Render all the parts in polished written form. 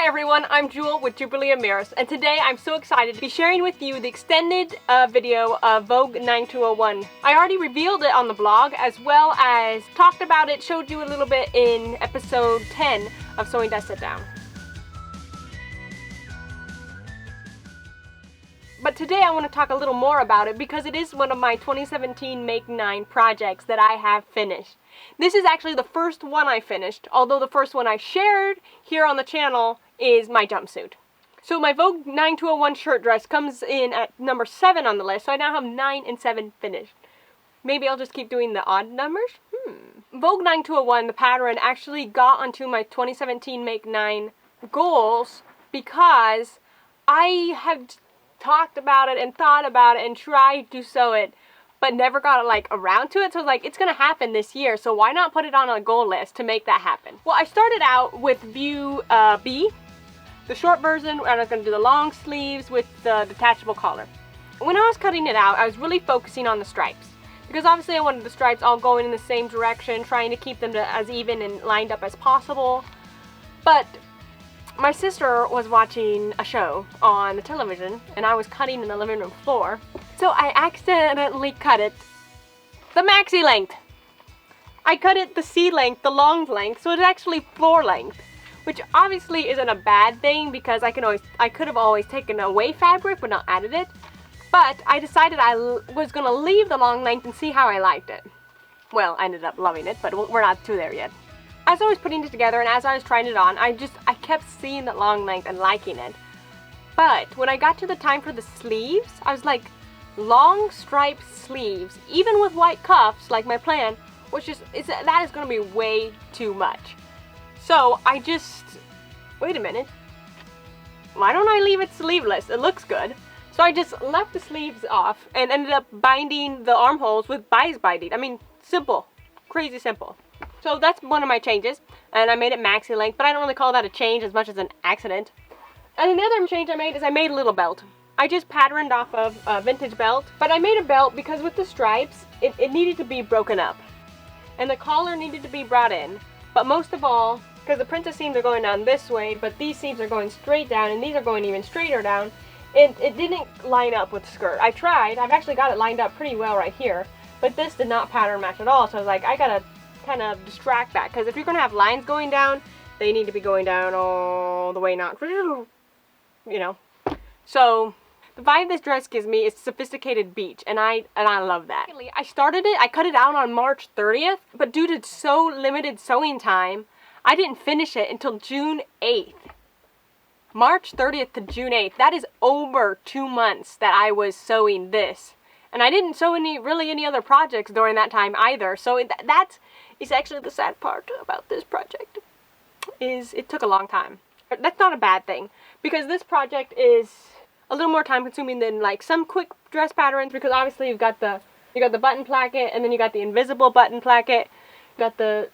everyone, I'm Jewel with Jewberly Emiris, and today I'm so excited to be sharing with you the extended video of Vogue 9201. I already revealed it on the blog, as well as talked about it, showed you a little bit in episode 10 of Sewing Desk Sit Down. But today I want to talk a little more about it because it is one of my 2017 Make 9 projects that I have finished. This is actually the first one I finished, although the first one I shared here on the channel is my jumpsuit. So my Vogue 9201 shirt dress comes in at number 7 on the list, so I now have 9 and 7 finished. Maybe I'll just keep doing the odd numbers? Vogue 9201, the pattern, actually got onto my 2017 Make 9 goals because I have talked about it and thought about it and tried to sew it, but never got around to it. So I was like, it's gonna happen this year, so why not put it on a goal list to make that happen? Well, I started out with view B, the short version, and I was gonna do the long sleeves with the detachable collar. When I was cutting it out, I was really focusing on the stripes, because obviously I wanted the stripes all going in the same direction, trying to keep them as even and lined up as possible. But my sister was watching a show on the television, and I was cutting in the living room floor, so I accidentally cut it the maxi length. I cut it the C length, the long length, so it's actually floor length, which obviously isn't a bad thing because I could have always taken away fabric but not added it. But I decided I was gonna leave the long length and see how I liked it. Well, I ended up loving it, but we're not to there yet. As I was putting it together and as I was trying it on, I kept seeing the long length and liking it. But when I got to the time for the sleeves, I was like, long striped sleeves, even with white cuffs, like my plan, that is going to be way too much. So I wait a minute, why don't I leave it sleeveless? It looks good. So I just left the sleeves off and ended up binding the armholes with bias binding. I mean, simple, crazy simple. So that's one of my changes, and I made it maxi length, but I don't really call that a change as much as an accident. And another change I made is I made a little belt. I just patterned off of a vintage belt, but I made a belt because with the stripes, it needed to be broken up. And the collar needed to be brought in, but most of all, because the princess seams are going down this way, but these seams are going straight down, and these are going even straighter down, it didn't line up with the skirt. I tried, I've actually got it lined up pretty well right here, but this did not pattern match at all, so I was like, I gotta kind of distract that, because if you're going to have lines going down, they need to be going down all the way, not, you know. So the vibe this dress gives me is sophisticated beach, and I love that. I cut it out on March 30th, but due to so limited sewing time, I didn't finish it until June 8th. March 30th to June 8th, that is over 2 months that I was sewing this. And I didn't sew really any other projects during that time either, so that is actually the sad part about this project, is it took a long time. That's not a bad thing, because this project is a little more time consuming than like some quick dress patterns, because obviously you got the button placket, and then you got the invisible button placket, you got the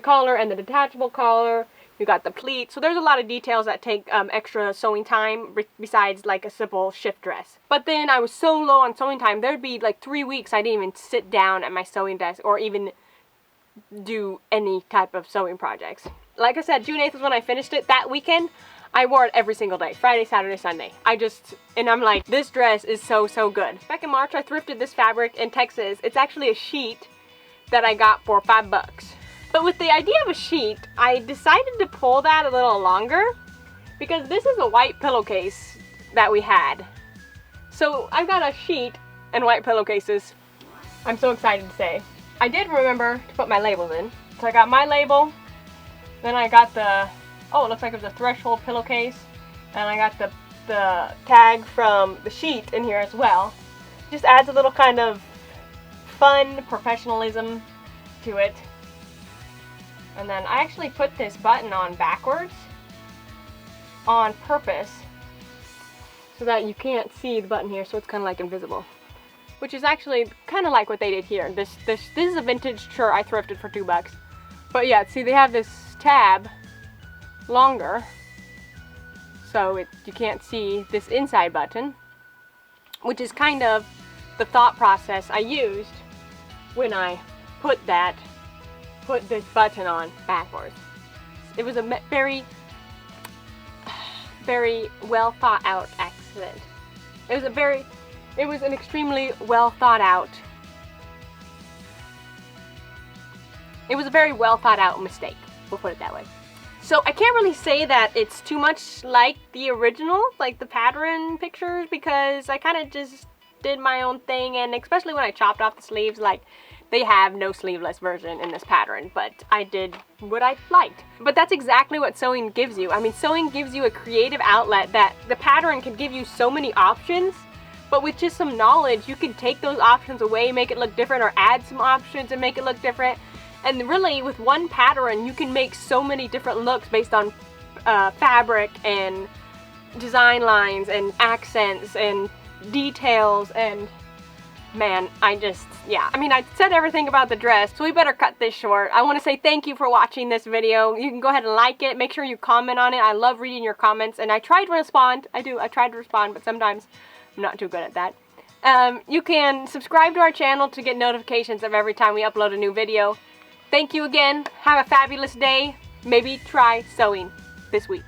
collar and the detachable collar, you got the pleat, so there's a lot of details that take extra sewing time besides like a simple shift dress. But then I was so low on sewing time, there'd be like 3 weeks I didn't even sit down at my sewing desk or even do any type of sewing projects. Like I said, June 8th is when I finished it. That weekend, I wore it every single day, Friday, Saturday, Sunday. And I'm like, this dress is so good. Back in March, I thrifted this fabric in Texas. It's actually a sheet that I got for $5. But with the idea of a sheet, I decided to pull that a little longer because this is a white pillowcase that we had. So I've got a sheet and white pillowcases. I'm so excited to say. I did remember to put my labels in. So I got my label, then I got it looks like it was a threshold pillowcase, and I got the tag from the sheet in here as well. Just adds a little kind of fun professionalism to it. And then I actually put this button on backwards on purpose so that you can't see the button here, so it's kind of like invisible. Which is actually kind of like what they did here. This is a vintage shirt I thrifted for $2. But yeah, see, they have this tab longer, so you can't see this inside button, which is kind of the thought process I used when I put this button on backwards. It was a very very well thought out accident. It was an extremely well thought out. It was a very well thought out mistake. We'll put it that way. So I can't really say that it's too much like the original, like the pattern pictures, because I kind of just did my own thing, and especially when I chopped off the sleeves, like, they have no sleeveless version in this pattern, but I did what I liked. But that's exactly what sewing gives you. I mean, sewing gives you a creative outlet that the pattern can give you so many options, but with just some knowledge, you can take those options away, make it look different, or add some options and make it look different. And really, with one pattern, you can make so many different looks based on fabric and design lines and accents and details, and man, yeah. I mean, I said everything about the dress, so we better cut this short. I want to say thank you for watching this video. You can go ahead and like it. Make sure you comment on it. I love reading your comments, and I try to respond. I try to respond, but sometimes I'm not too good at that. You can subscribe to our channel to get notifications of every time we upload a new video. Thank you again. Have a fabulous day. Maybe try sewing this week.